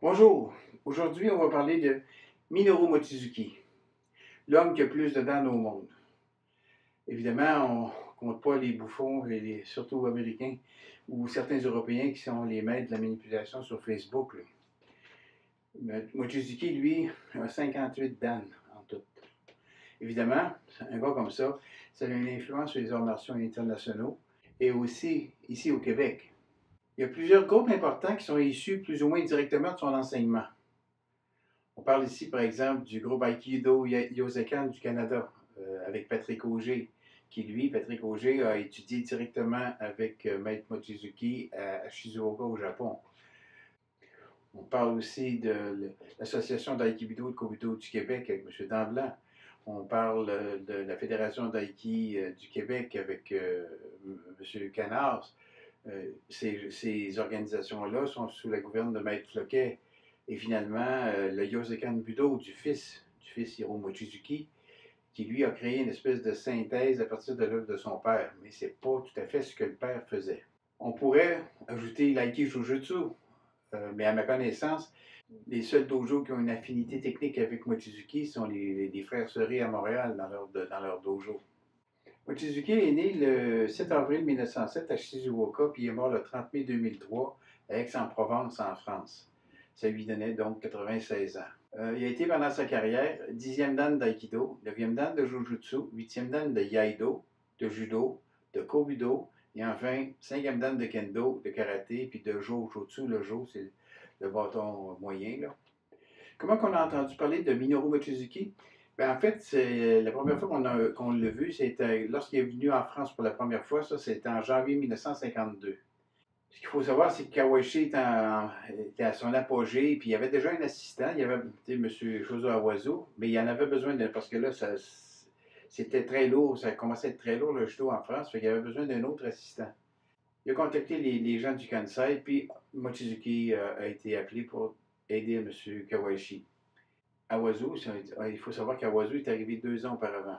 Bonjour, aujourd'hui on va parler de Minoru Mochizuki, l'homme qui a plus de dents au monde. Évidemment, on ne compte pas les bouffons, surtout américains, ou certains Européens qui sont les maîtres de la manipulation sur Facebook. Mochizuki, lui, a 58 dents en tout. Évidemment, un gars comme ça a une influence sur les arts martiaux internationaux et aussi ici au Québec. Il y a plusieurs groupes importants qui sont issus plus ou moins directement de son enseignement. On parle ici, par exemple, du groupe Aikido Yosekan du Canada, avec Patrick Auger, qui, lui, Patrick Auger, a étudié directement avec Maître Mochizuki à Shizuoka, au Japon. On parle aussi de l'Association d'Aikido et de Kobudo du Québec avec M. Damblanc. On parle de la Fédération d'Aiki du Québec avec M. Canars. Ces organisations-là sont sous la gouverne de Maître Floquet. Et finalement, le Yosekan Budo du fils Hiro Mochizuki, qui lui a créé une espèce de synthèse à partir de l'œuvre de son père. Mais ce n'est pas tout à fait ce que le père faisait. On pourrait ajouter l'Aiki Jujutsu, mais à ma connaissance, les seuls dojos qui ont une affinité technique avec Mochizuki sont les frères Serré à Montréal dans leur dojo. Mochizuki est né le 7 avril 1907 à Shizuoka, puis il est mort le 30 mai 2003 à Aix-en-Provence, en France. Ça lui donnait donc 96 ans. Il a été pendant sa carrière 10e dan d'Aikido, 9e dan de Jujutsu, 8e dan de Iaido, de Judo, de Kobudo, et enfin 5e dan de Kendo, de Karaté, puis de Jojutsu. Le Jo, c'est le bâton moyen, là. Comment on a entendu parler de Minoru Mochizuki? En fait, c'est la première fois qu'on l'a vu, c'était lorsqu'il est venu en France pour la première fois. Ça, c'était en janvier 1952. Ce qu'il faut savoir, c'est que Kawashi était à son apogée, puis il y avait déjà un assistant, il y avait M. Jozo Awazu, mais il en avait besoin parce que là, c'était très lourd, ça commençait à être très lourd le judo en France, fait qu'il y avait besoin d'un autre assistant. Il a contacté les gens du Kansai, puis Mochizuki a été appelé pour aider M. Kawashi. Awazu, il faut savoir qu'Awazu est arrivé 2 ans auparavant.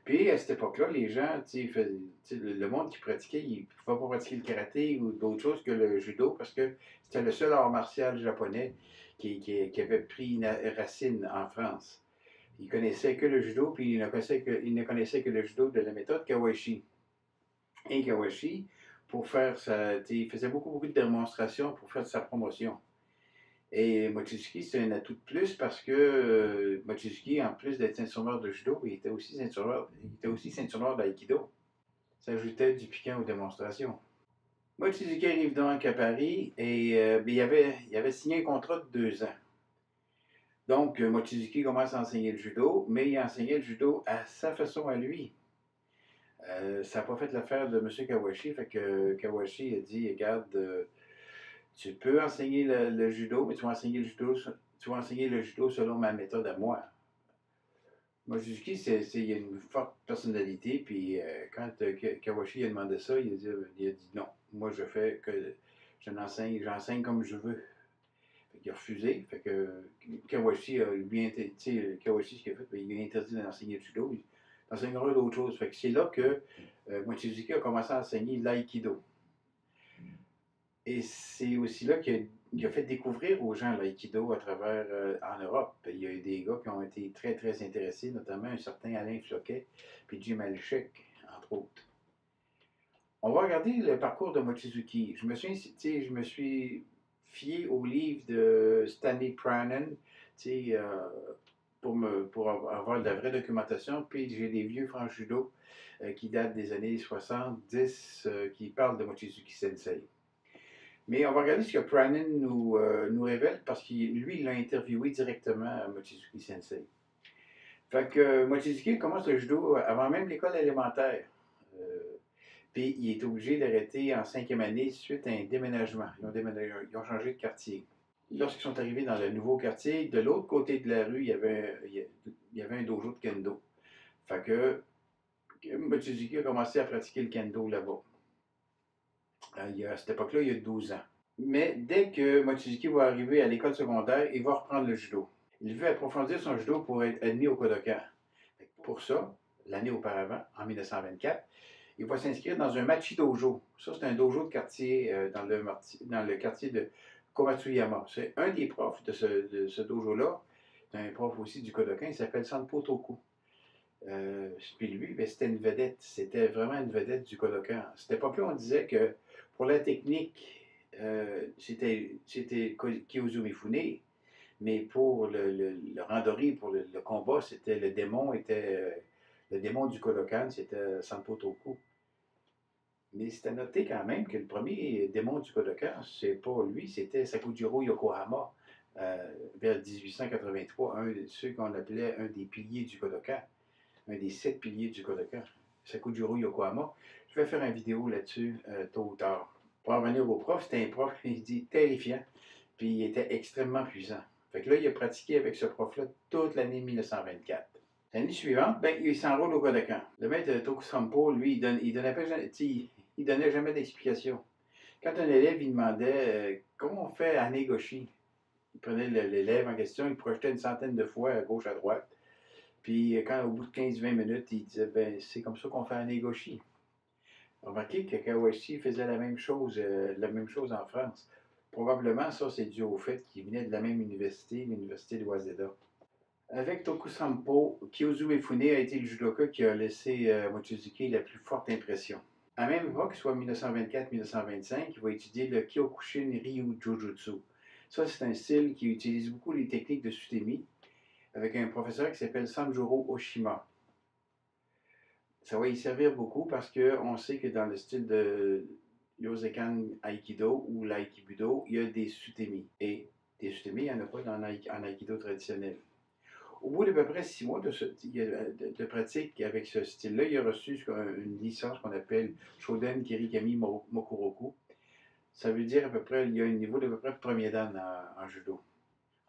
Puis à cette époque-là, les gens, le monde qui pratiquait, il ne pouvait pas pratiquer le karaté ou d'autres choses que le judo parce que c'était le seul art martial japonais qui avait pris une racine en France. Il connaissait que le judo, puis il ne connaissait que le judo de la méthode Kawashi. Et Kawashi, il faisait beaucoup de démonstrations pour faire sa promotion. Et Mochizuki, c'est un atout de plus parce que Mochizuki, en plus d'être ceinture noire de judo, il était aussi ceinture noire d'aïkido. Ça ajoutait du piquant aux démonstrations. Mochizuki arrive donc à Paris et il avait signé un contrat de 2 ans. Donc, Mochizuki commence à enseigner le judo, mais il enseignait le judo à sa façon à lui. Ça n'a pas fait l'affaire de M. Kawashi, fait que Kawashi a dit, regarde, tu peux enseigner le judo, mais tu vas enseigner le judo selon ma méthode à moi. Mochizuki, il a une forte personnalité, puis quand Kawashi a demandé ça, il a dit non. Moi, j'enseigne comme je veux. Il a refusé. Fait que Kawashi a bien été, Kawashi, ce qu'il a fait, il a interdit d'enseigner le judo. Il enseignera d'autres choses. Fait que c'est là que Mochizuki a commencé à enseigner l'aïkido. Et c'est aussi là qu'il a fait découvrir aux gens l'aïkido à travers en Europe. Il y a eu des gars qui ont été très, très intéressés, notamment un certain Alain Floquet, puis Jim Alchek, entre autres. On va regarder le parcours de Mochizuki. Je me suis fié au livre de Stanley Pranen, pour avoir de la vraie documentation. Puis j'ai des vieux francs judo qui datent des années 70 qui parlent de Mochizuki Sensei. Mais on va regarder ce que Pranen nous révèle parce que lui, il l'a interviewé directement à Mochizuki Sensei. Fait que Mochizuki commence le judo avant même l'école élémentaire. Puis il est obligé d'arrêter en 5e année suite à un déménagement. Ils ont changé de quartier. Lorsqu'ils sont arrivés dans le nouveau quartier, de l'autre côté de la rue, il y avait un dojo de kendo. Fait que Mochizuki a commencé à pratiquer le kendo là-bas. À cette époque-là, il y a 12 ans. Mais dès que Mochizuki va arriver à l'école secondaire, il va reprendre le judo. Il veut approfondir son judo pour être admis au Kodokan. Pour ça, l'année auparavant, en 1924, il va s'inscrire dans un Machi Dojo. Ça, c'est un dojo de quartier dans le quartier de Komatsuyama. C'est un des profs de ce dojo-là. C'est un prof aussi du Kodokan, il s'appelle Sanpo Toku. Puis lui, ben, c'était une vedette. C'était vraiment une vedette du Kodokan. À cette époque-là, on disait que pour la technique, c'était Kyozo Mifune, mais pour le randori, pour le combat, c'était le démon du Kodokan, c'était Sanpo Toku. Mais c'est à noter quand même que le premier démon du Kodokan, c'est pas lui, c'était Sakujiro Yokohama, vers 1883, un de ceux qu'on appelait un des piliers du Kodokan, un des 7 piliers du Kodokan, Sakujiro Yokohama. Je vais faire une vidéo là-dessus tôt ou tard. Pour en revenir au prof, c'était un prof, il dit, terrifiant, puis il était extrêmement puissant. Fait que là, il a pratiqué avec ce prof-là toute l'année 1924. L'année suivante, ben, il s'enrôle au Kodokan. Le maître Tokusampo, lui, il donnait jamais d'explication. Quand un élève, il demandait comment on fait à Negoshi, il prenait l'élève en question, il projetait une centaine de fois à gauche, à droite. Puis quand au bout de 15-20 minutes, il disait, ben, c'est comme ça qu'on fait à Negoshi. Remarquez que Kawashi faisait la même chose en France. Probablement, ça, c'est dû au fait qu'il venait de la même université, l'université de Waseda. Avec Tokusampo, Kyozo Mifune a été le judoka qui a laissé Mochizuki la plus forte impression. À la même époque, soit 1924-1925, il va étudier le Kyokushin Ryu Jujutsu. Ça, c'est un style qui utilise beaucoup les techniques de Sutemi, avec un professeur qui s'appelle Sanjuro Oshima. Ça va y servir beaucoup parce qu'on sait que dans le style de Yosekan Aikido ou l'Aikibudo, il y a des Sutemi. Et des Sutemi, il n'y en a pas en Aikido traditionnel. Au bout d'à peu près 6 mois de pratique avec ce style-là, il a reçu une licence qu'on appelle Shoden Kirikami Mokuroku. Ça veut dire à peu près, il y a un niveau d'à peu près premier dan en judo.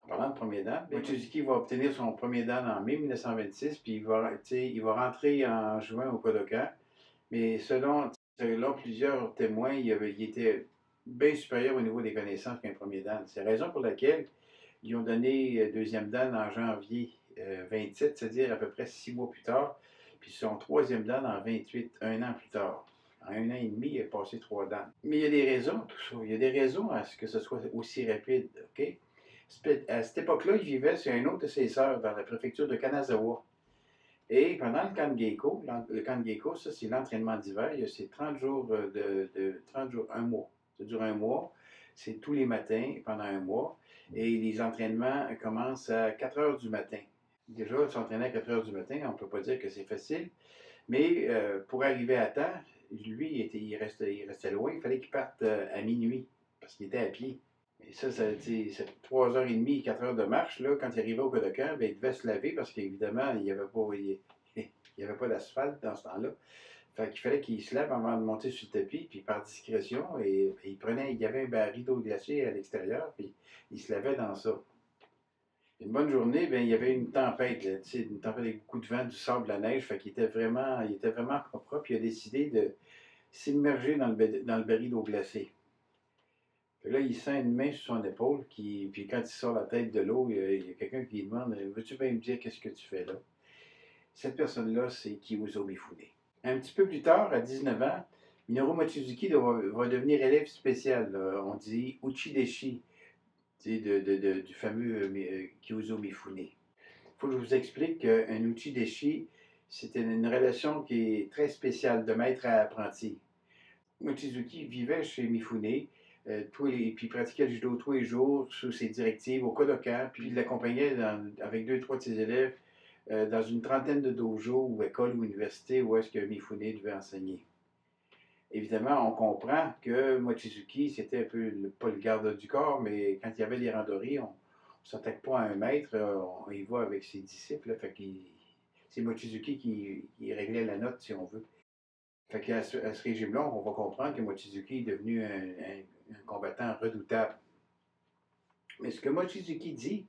En parlant de premier dan, Mochizuki va obtenir son premier dan en mai 1926, puis il va rentrer en juin au Kodokan. Mais selon plusieurs témoins, il était bien supérieur au niveau des connaissances qu'un premier dan. C'est la raison pour laquelle ils ont donné deuxième dan en janvier 27, c'est-à-dire à peu près 6 mois plus tard, puis son troisième dan en 28, un an plus tard. En un an et demi, il a passé 3 dan. Mais il y a des raisons, tout ça. Il y a des raisons à ce que ce soit aussi rapide, OK? À cette époque-là, il vivait sur un autre de ses sœurs dans la préfecture de Kanazawa. Et pendant le Kangeiko, ça c'est l'entraînement d'hiver, c'est 30 jours 30 jours, un mois. Ça dure un mois, c'est tous les matins pendant un mois. Et les entraînements commencent à 4 heures du matin. Déjà, s'entraîner à 4 heures du matin, on ne peut pas dire que c'est facile, mais pour arriver à temps, lui, il restait loin, il fallait qu'il parte à minuit, parce qu'il était à pied. Et ça c'est 3h30, 4 heures de marche. Là, quand il arrivait au Kodokan, ben, il devait se laver parce qu'évidemment, il n'y avait pas d'asphalte dans ce temps-là. Fait qu'il fallait qu'il se lave avant de monter sur le tapis, puis par discrétion, et il y avait un baril d'eau glacée à l'extérieur, puis il se lavait dans ça. Une bonne journée, ben, il y avait une tempête, là, une tempête avec beaucoup de vent, du sable, de la neige, fait qu'il était vraiment pas propre, puis il a décidé de s'immerger dans le baril d'eau glacée. Puis là, il sent une main sur son épaule, puis quand il sort la tête de l'eau, il y a quelqu'un qui lui demande, veux-tu bien me dire qu'est-ce que tu fais là? Cette personne-là, c'est Kyozo Mifune. Un petit peu plus tard, à 19 ans, Minoru Mochizuki va devenir élève spécial. Là. On dit Uchideshi, du fameux Kyozo Mifune. Il faut que je vous explique qu'un Uchideshi, c'était une relation qui est très spéciale de maître à apprenti. Mochizuki vivait chez Mifune, puis pratiquait le judo tous les jours sous ses directives au Kodokan, puis il l'accompagnait avec 2-3 de ses élèves dans une trentaine de dojos ou écoles ou universités où est-ce que Mifune devait enseigner. Évidemment, on comprend que Mochizuki, c'était un peu, pas le garde du corps, mais quand il y avait des randonnées, on ne s'attaque pas à un maître, on y va avec ses disciples. Fait c'est Mochizuki qui réglait la note, si on veut. Fait qu'à ce régime-là, on va comprendre que Mochizuki est devenu un combattant redoutable. Mais ce que Mochizuki dit,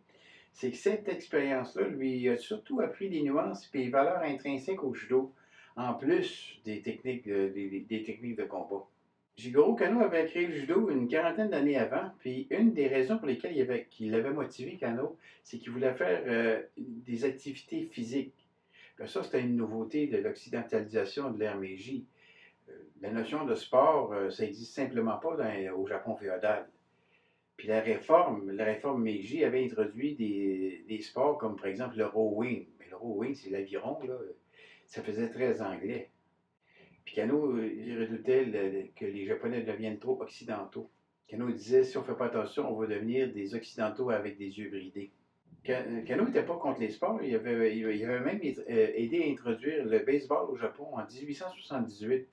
c'est que cette expérience-là lui a surtout appris des nuances et des valeurs intrinsèques au judo, en plus des techniques de combat. Jigoro Kano avait créé le judo une quarantaine d'années avant, puis une des raisons pour lesquelles il avait motivé Kano, c'est qu'il voulait faire des activités physiques. Puis ça, c'était une nouveauté de l'occidentalisation de l'ère Meiji. La notion de sport, ça n'existe simplement pas au Japon féodal. Puis la réforme Meiji avait introduit des sports comme par exemple le rowing. Mais le rowing, c'est l'aviron, là. Ça faisait très anglais. Puis Kano, il redoutait que les Japonais deviennent trop occidentaux. Kano disait, si on ne fait pas attention, on va devenir des occidentaux avec des yeux bridés. Kano n'était pas contre les sports. Il avait même aidé à introduire le baseball au Japon en 1878.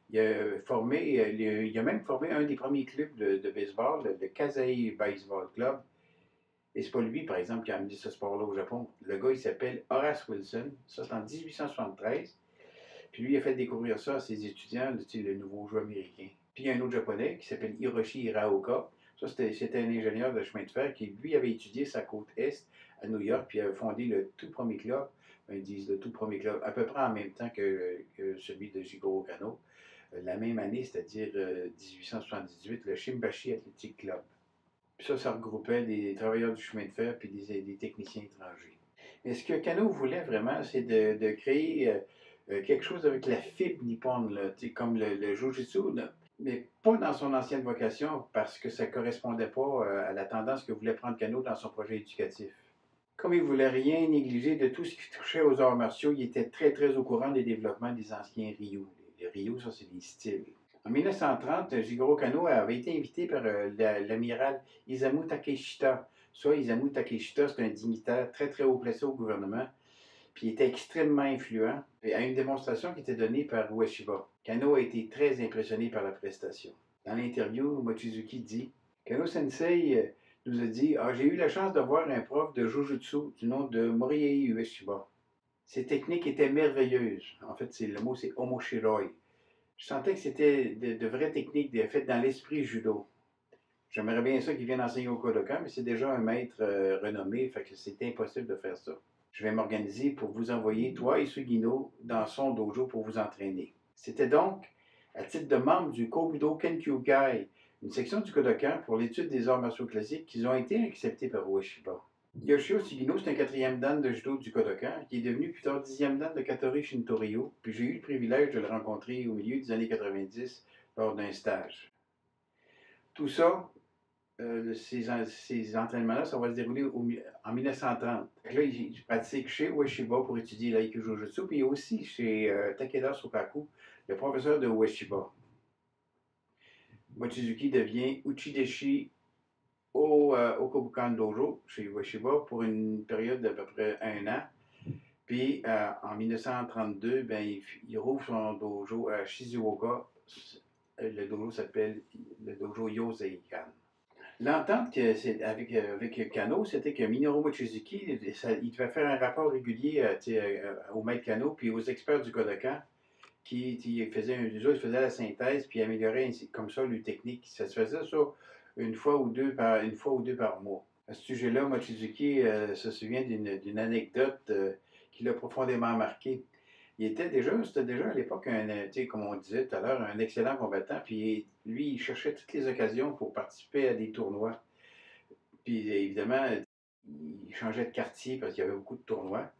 Il a même formé un des premiers clubs de baseball, le Kasei Baseball Club. Et c'est pas lui, par exemple, qui a amené ce sport-là au Japon. Le gars, il s'appelle Horace Wilson. Ça, c'est en 1873. Puis lui, il a fait découvrir ça à ses étudiants, le nouveau jeu américain. Puis il y a un autre japonais qui s'appelle Hiroshi Hiraoka. Ça, c'était un ingénieur de chemin de fer qui, lui, avait étudié sa côte est à New York, puis il avait fondé le tout premier club. Ils disent le tout premier club, à peu près en même temps que celui de Jigoro Kano. La même année, c'est-à-dire 1878, le Shimbashi Athletic Club. Puis ça regroupait des travailleurs du chemin de fer puis des techniciens étrangers. Mais ce que Kano voulait vraiment, c'est de créer quelque chose avec la fibre nippone, là, comme le Jujutsu, mais pas dans son ancienne vocation, parce que ça ne correspondait pas à la tendance que voulait prendre Kano dans son projet éducatif. Comme il ne voulait rien négliger de tout ce qui touchait aux arts martiaux, il était très très au courant des développements des anciens Ryu. Les Ryu, ça c'est des styles. En 1930, Jigoro Kano avait été invité par l'amiral Isamu Takeshita. Ça, Isamu Takeshita, c'est un dignitaire très très haut placé au gouvernement, puis il était extrêmement influent, à une démonstration qui était donnée par Ueshiba. Kano a été très impressionné par la prestation. Dans l'interview, Mochizuki dit Kano Sensei nous a dit j'ai eu la chance de voir un prof de Jujutsu du nom de Moriei Ueshiba. Ses techniques étaient merveilleuses. En fait, le mot c'est Omoshiroi. Je sentais que c'était de vraies techniques faites dans l'esprit judo. J'aimerais bien ça qu'il vienne enseigner au Kodokan, mais c'est déjà un maître renommé, fait que c'est impossible de faire ça. Je vais m'organiser pour vous envoyer, toi et Sugino, dans son dojo pour vous entraîner. C'était donc, à titre de membre du Kobudo Kenkyukai, une section du Kodokan pour l'étude des arts martiaux classiques, qu'ils ont été acceptés par Ueshiba. Yoshio Sugino, c'est un quatrième dan de judo du Kodokan, qui est devenu plus tard 10e dan de Katori Shintoryu, puis j'ai eu le privilège de le rencontrer au milieu des années 90 lors d'un stage. Tout ça, ces entraînements-là, ça va se dérouler en 1930. Là, je pratique chez Ueshiba pour étudier l'aïkido jujutsu, puis aussi chez Takeda Sokaku, le professeur de Ueshiba. Mochizuki devient Uchideshi au Kobukan Dojo chez Ueshiba pour une période d'à peu près 1 an. Puis en 1932, il rouvre son dojo à Shizuoka. Le dojo s'appelle le dojo Yoseikan. L'entente avec Kano, c'était que Minoru Mochizuki, il devait faire un rapport régulier au maître Kano puis aux experts du Kodokan qui faisaient la synthèse puis amélioraient comme ça le technique. Ça se faisait ça une fois ou deux par mois. À ce sujet-là, Mochizuki se souvient d'une anecdote qui l'a profondément marqué. C'était déjà à l'époque, comme on disait tout à l'heure, un excellent combattant. Puis lui, il cherchait toutes les occasions pour participer à des tournois. Puis évidemment, il changeait de quartier parce qu'il y avait beaucoup de tournois.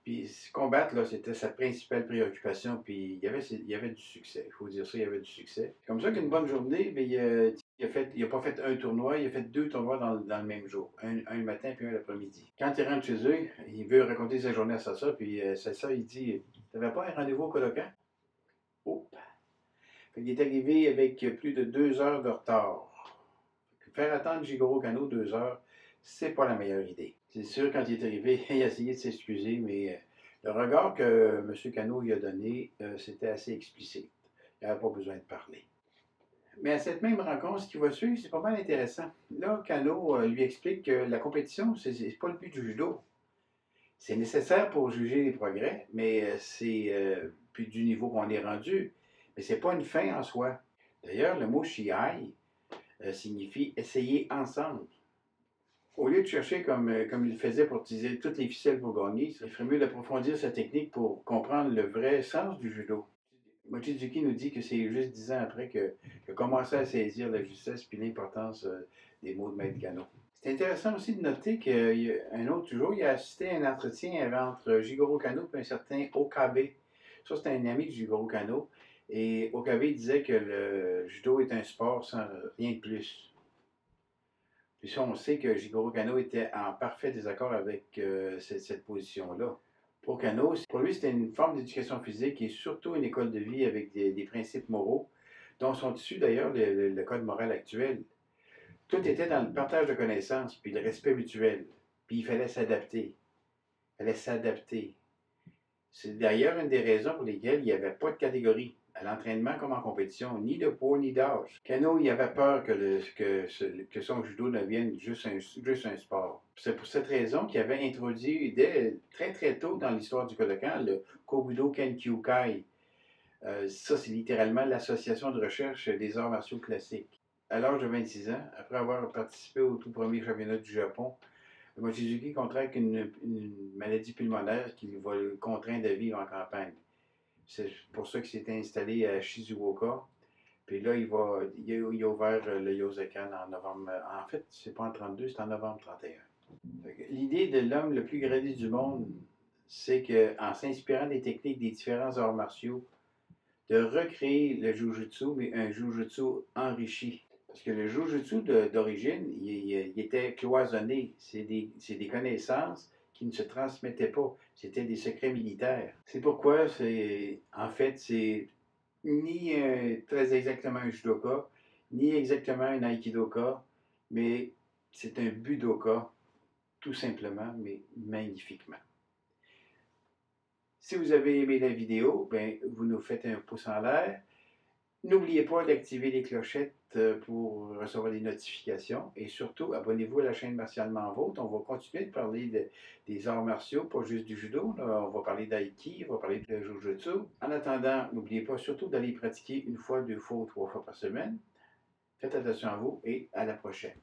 Puis se combattre, là, c'était sa principale préoccupation. Puis il y avait du succès. Il faut dire ça, il y avait du succès. Comme ça qu'une bonne journée, il n'a pas fait un tournoi, il a fait 2 tournois dans le même jour. Un le matin puis un l'après-midi. Quand il rentre chez eux, il veut raconter sa journée à Sasa. Puis Sasa, il dit T'avais pas un rendez-vous au Kodokan? Oh! Il est arrivé avec plus de 2 heures de retard. Faire attendre Jigoro Kano 2 heures, c'est pas la meilleure idée. C'est sûr, quand il est arrivé, il a essayé de s'excuser, mais le regard que M. Kano lui a donné, c'était assez explicite. Il n'avait pas besoin de parler. Mais à cette même rencontre, ce qui va suivre, c'est pas mal intéressant. Là, Kano lui explique que la compétition, c'est pas le but du judo. C'est nécessaire pour juger les progrès, mais c'est puis du niveau qu'on est rendu. Mais c'est pas une fin en soi. D'ailleurs, le mot shiai signifie essayer ensemble. Au lieu de chercher comme il faisait pour utiliser toutes les ficelles pour gagner, il ferait mieux d'approfondir sa technique pour comprendre le vrai sens du judo. Mochizuki nous dit que c'est juste 10 ans après qu'il a commencé à saisir la justesse et l'importance des mots de Maître Kano. C'est intéressant aussi de noter qu'un autre jour, il a assisté à un entretien entre Jigoro Kano et un certain Okabe. Ça, c'était un ami de Jigoro Kano. Et Okabe disait que le judo est un sport sans rien de plus. Puis ça, on sait que Jigoro Kano était en parfait désaccord avec cette position-là. Pour Kano, pour lui, c'était une forme d'éducation physique et surtout une école de vie avec des principes moraux, dont sont issus d'ailleurs le code moral actuel. Tout était dans le partage de connaissances, puis le respect mutuel. Puis il fallait s'adapter. Il fallait s'adapter. C'est d'ailleurs une des raisons pour lesquelles il n'y avait pas de catégorie, à l'entraînement comme en compétition, ni de poids ni d'âge. Kano, il avait peur que son judo devienne juste un sport. C'est pour cette raison qu'il avait introduit dès très très tôt dans l'histoire du Kodokan le Kobudo Kenkyukai. Ça, c'est littéralement l'association de recherche des arts martiaux classiques. À l'âge de 26 ans, après avoir participé au tout premier championnat du Japon, Mochizuki contracte une maladie pulmonaire qui va le contraindre à vivre en campagne. C'est pour ça qu'il s'est installé à Shizuoka. Puis là, il a ouvert le Yosekan en novembre. En fait, c'est pas en 32, c'est en novembre 31. L'idée de l'homme le plus gradé du monde, c'est qu'en s'inspirant des techniques des différents arts martiaux, de recréer le jujutsu, mais un jujutsu enrichi. Parce que le jujutsu d'origine, il était cloisonné. C'est des connaissances qui ne se transmettaient pas. C'était des secrets militaires. C'est pourquoi en fait, c'est ni très exactement un judoka, ni exactement un aikidoka, mais c'est un budoka, tout simplement, mais magnifiquement. Si vous avez aimé la vidéo, ben, vous nous faites un pouce en l'air. N'oubliez pas d'activer les clochettes pour recevoir des notifications et surtout, abonnez-vous à la chaîne Martialement Vôtre. On va continuer de parler des arts martiaux, pas juste du judo. Là. On va parler d'aïki, on va parler de jujutsu. En attendant, n'oubliez pas surtout d'aller pratiquer une fois, deux fois ou trois fois par semaine. Faites attention à vous et à la prochaine.